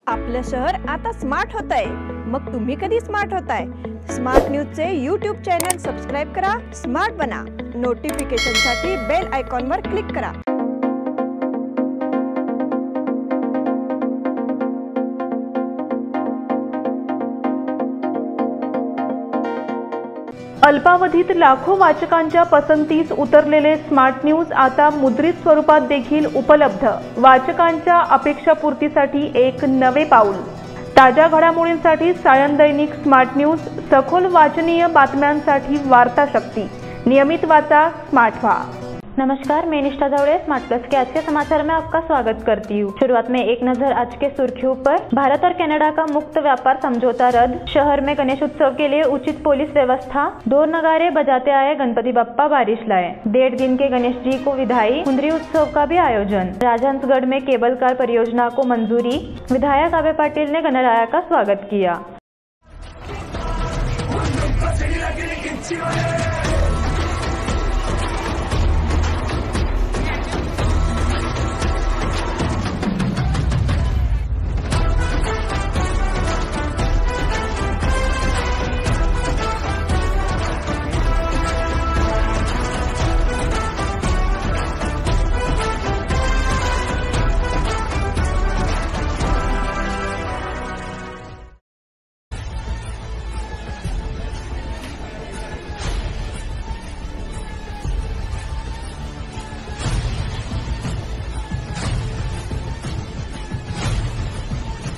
आपलं शहर आता स्मार्ट होत आहे। मग तुम्ही कधी स्मार्ट होताय? स्मार्ट न्यूजचे यूट्यूब चॅनल सबस्क्राइब करा, स्मार्ट बना। नोटिफिकेशनसाठी बेल आयकॉनवर क्लिक करा। अल्पावधीत लाखो वाचकांच्या पसंतीस उतरलेले स्मार्ट न्यूज आता मुद्रित स्वरूपात देखील उपलब्ध। वाचकांच्या अपेक्षापूर्तीसाठी एक नवे पाऊल। ताज्या घडामोडींसाठी सायन दैनिक स्मार्ट न्यूज, सखोल वाचनीय बातम्यांसाठी वार्ता शक्ति। नियमित वाचा, स्मार्ट व्हा। नमस्कार, मैं निष्ठा दौड़े स्मार्ट प्लस के आज के समाचार में आपका स्वागत करती हूँ। शुरुआत में एक नजर आज के सुर्खियों पर। भारत और कनाडा का मुक्त व्यापार समझौता रद्द। शहर में गणेश उत्सव के लिए उचित पुलिस व्यवस्था। ढोल नगाड़े बजाते आए गणपति बप्पा बारिश लाए। 1.5 दिन के गणेश जी को विदाई। हुंदरी उत्सव का भी आयोजन। राजहंसगढ़ में केबल कार परियोजना को मंजूरी। विधायक आबे पाटिल ने गणराया का स्वागत किया।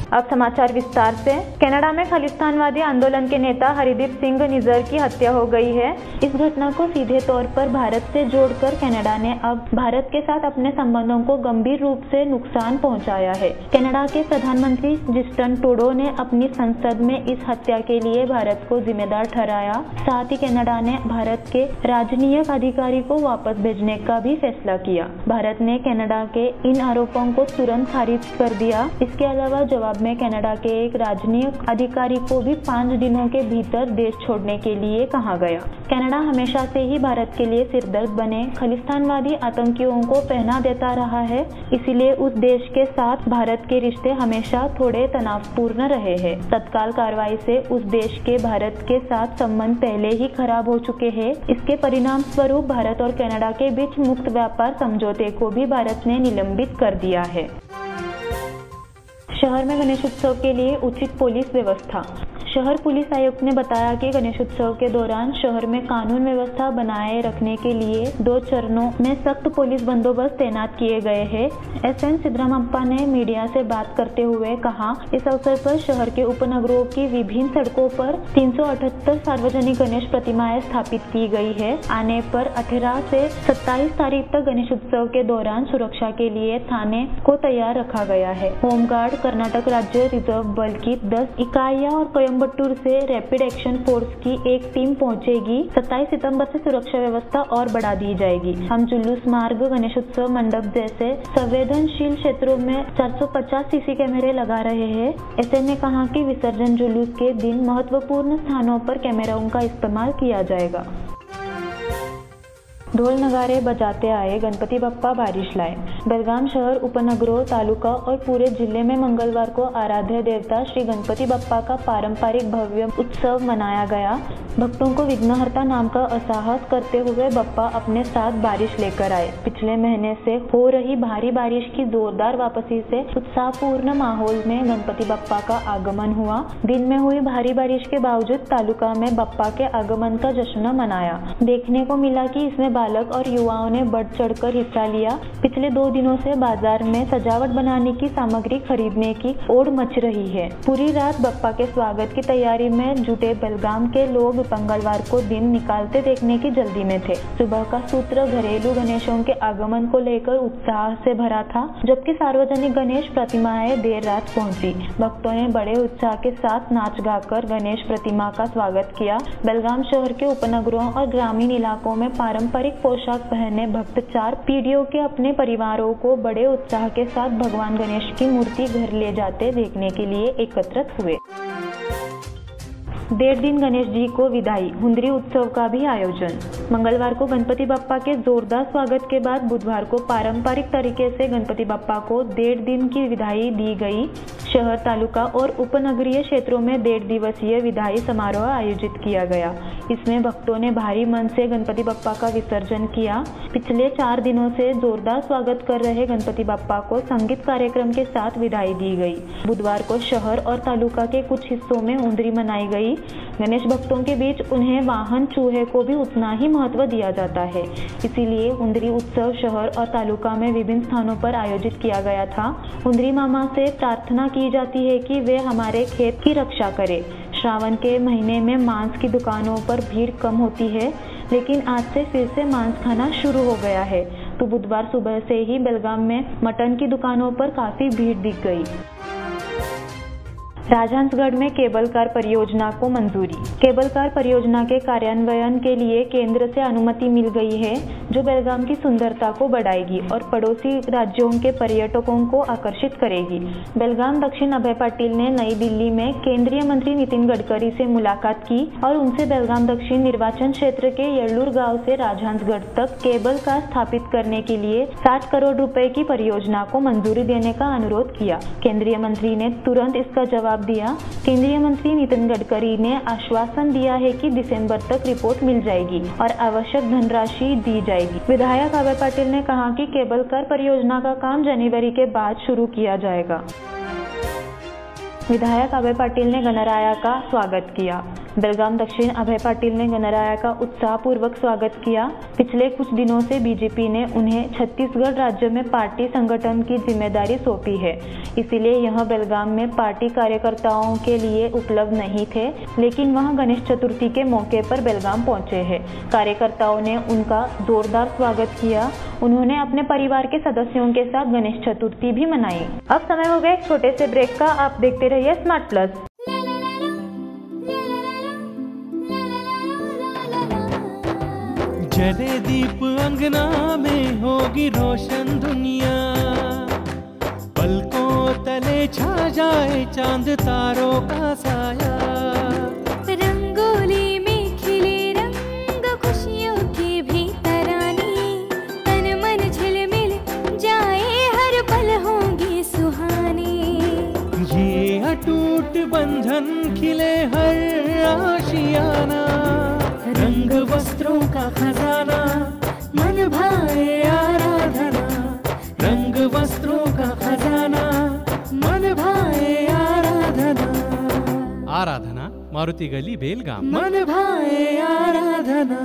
अब समाचार विस्तार से। कनाडा में खालिस्तानवादी आंदोलन के नेता हरदीप सिंह निज्जर की हत्या हो गई है। इस घटना को सीधे तौर पर भारत से जोड़कर कनाडा ने अब भारत के साथ अपने संबंधों को गंभीर रूप से नुकसान पहुंचाया है। कनाडा के प्रधानमंत्री जस्टिन ट्रूडो ने अपनी संसद में इस हत्या के लिए भारत को जिम्मेदार ठहराया। साथ ही कनाडा ने भारत के राजनयिक अधिकारी को वापस भेजने का भी फैसला किया। भारत ने कनाडा के इन आरोपों को तुरंत खारिज कर दिया। इसके अलावा जवाब में कनाडा के एक राजनयिक अधिकारी को भी 5 दिनों के भीतर देश छोड़ने के लिए कहा गया। कनाडा हमेशा से ही भारत के लिए सिरदर्द बने खालिस्तानवादी आतंकियों को पहना देता रहा है, इसलिए उस देश के साथ भारत के रिश्ते हमेशा थोड़े तनावपूर्ण रहे हैं। तत्काल कार्रवाई से उस देश के भारत के साथ संबंध पहले ही खराब हो चुके हैं। इसके परिणाम स्वरूप भारत और कनाडा के बीच मुक्त व्यापार समझौते को भी भारत ने निलंबित कर दिया है। शहर में गणेश उत्सव के लिए उचित पुलिस व्यवस्था। शहर पुलिस आयुक्त ने बताया कि गणेश उत्सव के दौरान शहर में कानून व्यवस्था बनाए रखने के लिए 2 चरणों में सख्त पुलिस बंदोबस्त तैनात किए गए हैं। एसएन सिद्धरामप्पा ने मीडिया से बात करते हुए कहा, इस अवसर पर शहर के उपनगरों की विभिन्न सड़कों पर 378 सार्वजनिक गणेश प्रतिमाएं स्थापित की गई है। आने पर 18 से 27 तारीख तक गणेश उत्सव के दौरान सुरक्षा के लिए थाने को तैयार रखा गया है। होमगार्ड, कर्नाटक राज्य रिजर्व बल की 10 इकाइयां और कोयम्बटूर से रैपिड एक्शन फोर्स की एक टीम पहुंचेगी। 27 सितंबर से सुरक्षा व्यवस्था और बढ़ा दी जाएगी। हम जुलूस मार्ग, गणेश उत्सव मंडप जैसे संवेदनशील क्षेत्रों में 450 सीसी कैमरे लगा रहे हैं। ऐसे ने कहा कि विसर्जन जुलूस के दिन महत्वपूर्ण स्थानों पर कैमरों का इस्तेमाल किया जाएगा। ढोल नगाड़े बजाते आए गणपति बप्पा बारिश लाए। बेलगाम शहर, उपनगरों, तालुका और पूरे जिले में मंगलवार को आराध्य देवता श्री गणपति बप्पा का पारंपरिक भव्य उत्सव मनाया गया। भक्तों को विघ्नहर्ता नाम का असहास करते हुए बप्पा अपने साथ बारिश लेकर आए। पिछले महीने से हो रही भारी बारिश की जोरदार वापसी से उत्साहपूर्ण माहौल में गणपति बप्पा का आगमन हुआ। दिन में हुई भारी बारिश के बावजूद तालुका में बप्पा के आगमन का जश्न मनाया। देखने को मिला कि इसमें बालक और युवाओं ने बढ़ चढ़कर हिस्सा लिया। पिछले 2 दिनों से बाजार में सजावट बनाने की सामग्री खरीदने की ओड़ मच रही है। पूरी रात बप्पा के स्वागत की तैयारी में जुटे बेलगाम के लोग मंगलवार को दिन निकालते देखने की जल्दी में थे। सुबह का सूत्र घरेलू गणेशों के आगमन को लेकर उत्साह से भरा था, जबकि सार्वजनिक गणेश प्रतिमाएं देर रात पहुंची। भक्तों ने बड़े उत्साह के साथ नाच गाकर गणेश प्रतिमा का स्वागत किया। बेलगाम शहर के उपनगरों और ग्रामीण इलाकों में पारंपरिक पोशाक पहने भक्त 4 पीढ़ियों के अपने परिवारों को बड़े उत्साह के साथ भगवान गणेश की मूर्ति घर ले जाते देखने के लिए एकत्रित हुए। 1.5 दिन गणेश जी को विदाई। हुंदरी उत्सव का भी आयोजन। मंगलवार को गणपति बप्पा के जोरदार स्वागत के बाद बुधवार को पारंपरिक तरीके से गणपति बप्पा को 1.5 दिन की विदाई दी गई। शहर, तालुका और उपनगरीय क्षेत्रों में 1.5 दिवसीय विदाई समारोह आयोजित किया गया। इसमें भक्तों ने भारी मन से गणपति बप्पा का विसर्जन किया। पिछले 4 दिनों से जोरदार स्वागत कर रहे गणपति बप्पा को संगीत कार्यक्रम के साथ विदाई दी गई। बुधवार को शहर और तालुका के कुछ हिस्सों में उंदरी मनाई गई। गणेश भक्तों के बीच उन्हें वाहन चूहे को भी उतना ही महत्व दिया जाता है, इसीलिए उंदरी उत्सव शहर और तालुका में विभिन्न स्थानों पर आयोजित किया गया था। उंदरी मामा से प्रार्थना की जाती है कि वे हमारे खेत की रक्षा करें। श्रावण के महीने में मांस की दुकानों पर भीड़ कम होती है, लेकिन आज से फिर से मांस खाना शुरू हो गया है, तो बुधवार सुबह से ही बेलगाम में मटन की दुकानों पर काफी भीड़ दिख गई। राजहंसगढ़ में केबल कार परियोजना को मंजूरी। केबल कार परियोजना के कार्यान्वयन के लिए केंद्र से अनुमति मिल गई है, जो बेलगाम की सुंदरता को बढ़ाएगी और पड़ोसी राज्यों के पर्यटकों को आकर्षित करेगी। बेलगाम दक्षिण अभय पाटिल ने नई दिल्ली में केंद्रीय मंत्री नितिन गडकरी से मुलाकात की और उनसे बेलगाम दक्षिण निर्वाचन क्षेत्र के येल्लूर गांव से राजहंसगढ़ तक केबल कार स्थापित करने के लिए 60 करोड़ रुपए की परियोजना को मंजूरी देने का अनुरोध किया। केंद्रीय मंत्री ने तुरंत इसका जवाब दिया। केंद्रीय मंत्री नितिन गडकरी ने आश्वासन दिया है कि दिसंबर तक रिपोर्ट मिल जाएगी और आवश्यक धनराशि दी जाएगी। विधायक अभय पाटिल ने कहा कि केबल कार परियोजना का काम जनवरी के बाद शुरू किया जाएगा। विधायक अभय पाटिल ने गणराया का स्वागत किया। बेलगाम दक्षिण अभय पाटिल ने गणराया का उत्साहपूर्वक स्वागत किया। पिछले कुछ दिनों से बीजेपी ने उन्हें छत्तीसगढ़ राज्य में पार्टी संगठन की जिम्मेदारी सौंपी है, इसीलिए यह बेलगाम में पार्टी कार्यकर्ताओं के लिए उपलब्ध नहीं थे, लेकिन वह गणेश चतुर्थी के मौके पर बेलगाम पहुंचे हैं। कार्यकर्ताओं ने उनका जोरदार स्वागत किया। उन्होंने अपने परिवार के सदस्यों के साथ गणेश चतुर्थी भी मनाई। अब समय हो गया एक छोटे से ब्रेक का। आप देखते रहिए स्मार्ट प्लस। जले दीप अंगना में होगी रोशन दुनिया, पलकों तले छा जाए चांद तारों का साया। रंगोली में खिले रंग खुशियों की भी तरानी, तन मन झिलमिल जाए हर पल होंगी सुहानी। ये अटूट बंधन खिले हर आशियाना, रंग वस्त्रों का खजाना मन भाए आराधना। रंग वस्त्रों का खजाना मन भाए आराधना। आराधना मारुति गली बेलगाम। मन भाए आराधना।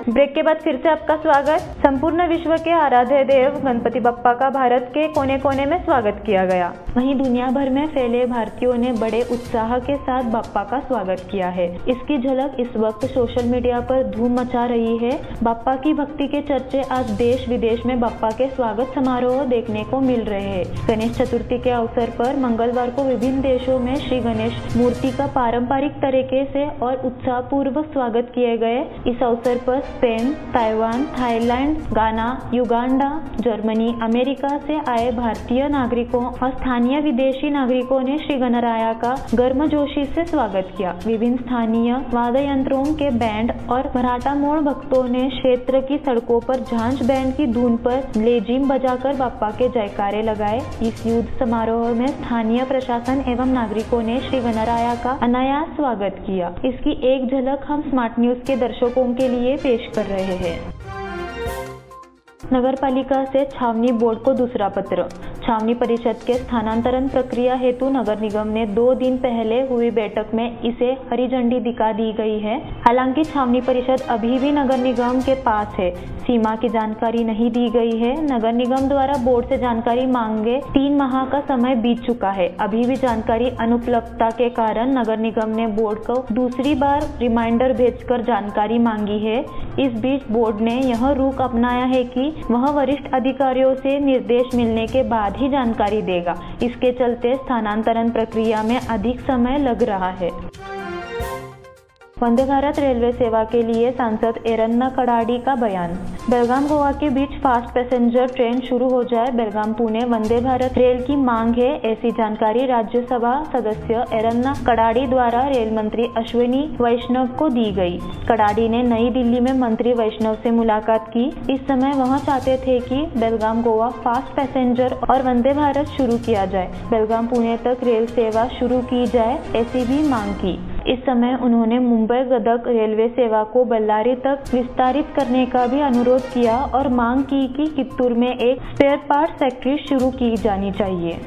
ब्रेक के बाद फिर से आपका स्वागत। संपूर्ण विश्व के आराध्य देव गणपति बप्पा का भारत के कोने कोने में स्वागत किया गया। वहीं दुनिया भर में फैले भारतीयों ने बड़े उत्साह के साथ बप्पा का स्वागत किया है। इसकी झलक इस वक्त सोशल मीडिया पर धूम मचा रही है। बप्पा की भक्ति के चर्चे आज देश विदेश में बप्पा के स्वागत समारोह देखने को मिल रहे हैं। गणेश चतुर्थी के अवसर पर मंगलवार को विभिन्न देशों में श्री गणेश मूर्ति का पारंपरिक तरीके से और उत्साहपूर्वक स्वागत किए गए। इस अवसर पर स्पेन, ताइवान, थाईलैंड, गाना, युगांडा, जर्मनी, अमेरिका से आए भारतीय नागरिकों और स्थानीय विदेशी नागरिकों ने श्री गणराया का गर्मजोशी से स्वागत किया। विभिन्न स्थानीय वाद्य यंत्रों के बैंड और मराठा मोड़ भक्तों ने क्षेत्र की सड़कों पर झांझ बैंड की धुन पर लेजिम बजाकर बप्पा के जयकारे लगाए। इस युद्ध समारोह में स्थानीय प्रशासन एवं नागरिकों ने श्री गणराया का अनायास स्वागत किया। इसकी एक झलक हम स्मार्ट न्यूज के दर्शकों के लिए पेश कर रहे हैं। नगर पालिका से छावनी बोर्ड को दूसरा पत्र। छावनी परिषद के स्थानांतरण प्रक्रिया हेतु नगर निगम ने 2 दिन पहले हुई बैठक में इसे हरी झंडी दिखा दी गई है। हालांकि छावनी परिषद अभी भी नगर निगम के पास है। सीमा की जानकारी नहीं दी गई है। नगर निगम द्वारा बोर्ड से जानकारी मांगे 3 माह का समय बीत चुका है। अभी भी जानकारी अनुपलब्धता के कारण नगर निगम ने बोर्ड को दूसरी बार रिमाइंडर भेजकर जानकारी मांगी है। इस बीच बोर्ड ने यह रुख अपनाया है कि वह वरिष्ठ अधिकारियों से निर्देश मिलने के बाद ही जानकारी देगा। इसके चलते स्थानांतरण प्रक्रिया में अधिक समय लग रहा है। वंदे भारत रेलवे सेवा के लिए सांसद एरन्ना कडाडी का बयान। बेलगाम गोवा के बीच फास्ट पैसेंजर ट्रेन शुरू हो जाए, बेलगाम पुणे वंदे भारत रेल की मांग है, ऐसी जानकारी राज्यसभा सदस्य एरन्ना कडाडी द्वारा रेल मंत्री अश्विनी वैष्णव को दी गई। कडाडी ने नई दिल्ली में मंत्री वैष्णव से मुलाकात की। इस समय वह चाहते थे कि बेलगाम गोवा फास्ट पैसेंजर और वंदे भारत शुरू किया जाए, बेलगाम पुणे तक रेल सेवा शुरू की जाए, ऐसी भी मांग की। इस समय उन्होंने मुंबई गदग रेलवे सेवा को बल्लारी तक विस्तारित करने का भी अनुरोध किया और मांग की कि कित्तूर में एक स्पेयर पार्ट्स फैक्ट्री शुरू की जानी चाहिए।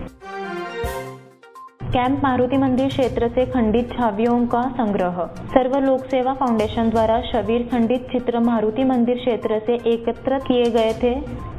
कैंप मारुति मंदिर क्षेत्र से खंडित छवियों का संग्रह। सर्व लोक सेवा फाउंडेशन द्वारा शबीर खंडित चित्र मारुति मंदिर क्षेत्र से एकत्र किए गए थे।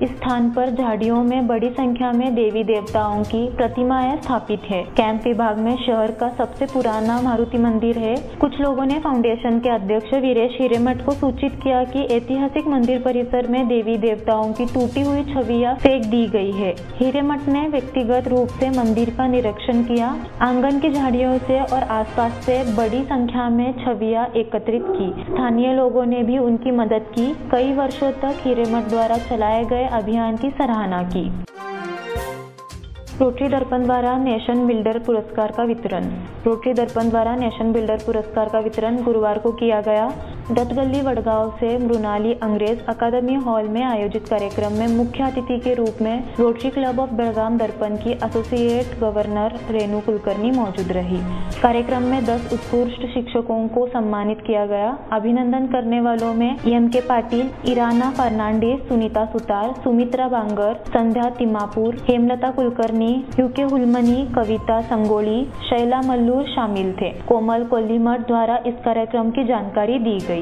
इस स्थान पर झाड़ियों में बड़ी संख्या में देवी देवताओं की प्रतिमाएं स्थापित है। कैंप विभाग में शहर का सबसे पुराना मारुति मंदिर है। कुछ लोगों ने फाउंडेशन के अध्यक्ष वीरेश हिरेमठ को सूचित किया कि ऐतिहासिक मंदिर परिसर में देवी देवताओं की टूटी हुई छवियां फेंक दी गई है। हिरेमठ ने व्यक्तिगत रूप से मंदिर का निरीक्षण किया, आंगन की झाड़ियों से और आसपास से बड़ी संख्या में छवियां एकत्रित की। स्थानीय लोगों ने भी उनकी मदद की। कई वर्षों तक हिरेमठ द्वारा चलाए गए अभियान की सराहना की। रोटरी दर्पण द्वारा नेशन बिल्डर पुरस्कार का वितरण। रोटरी दर्पण द्वारा नेशन बिल्डर पुरस्कार का वितरण गुरुवार को किया गया। दत्तगली वडगांव से मृणाली अंग्रेज अकादमी हॉल में आयोजित कार्यक्रम में मुख्य अतिथि के रूप में रोटरी क्लब ऑफ बेलगाम दर्पण की एसोसिएट गवर्नर रेणु कुलकर्णी मौजूद रही। कार्यक्रम में 10 उत्कृष्ट शिक्षकों को सम्मानित किया गया। अभिनंदन करने वालों में एम के पाटिल, इराना फर्नांडिस, सुनीता सुतार, सुमित्रा बांगर, संध्या तिमापुर, हेमलता कुलकर्णी, यूके हुलमनी, कविता संगोली, शैला मल्लूर शामिल थे। कोमल कोल्लीमठ द्वारा इस कार्यक्रम की जानकारी दी गई।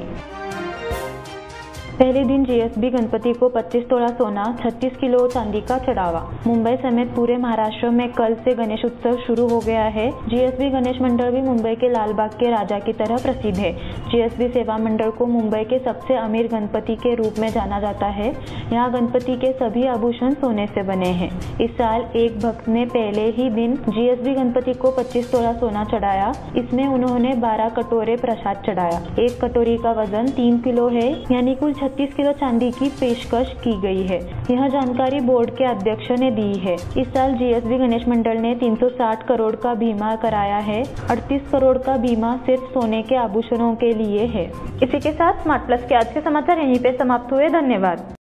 पहले दिन जीएसबी गणपति को 25 तोला सोना, 36 किलो चांदी का चढ़ावा। मुंबई समेत पूरे महाराष्ट्र में कल से गणेश उत्सव शुरू हो गया है। जीएसबी गणेश मंडल भी मुंबई के लालबाग के राजा की तरह प्रसिद्ध है। जीएसबी सेवा मंडल को मुंबई के सबसे अमीर गणपति के रूप में जाना जाता है। यहाँ गणपति के सभी आभूषण सोने से बने हैं। इस साल एक भक्त ने पहले ही दिन जीएसबी गणपति को 25 तोला सोना चढ़ाया। इसमें उन्होंने 12 कटोरे प्रसाद चढ़ाया। एक कटोरी का वजन 3 किलो है, यानी कुल 36 किलो चांदी की पेशकश की गई है। यह जानकारी बोर्ड के अध्यक्ष ने दी है। इस साल जीएसबी गणेश मंडल ने 360 करोड़ का बीमा कराया है। 38 करोड़ का बीमा सिर्फ सोने के आभूषणों के लिए है। इसी के साथ स्मार्ट प्लस के आज के समाचार यहीं पे समाप्त हुए। धन्यवाद।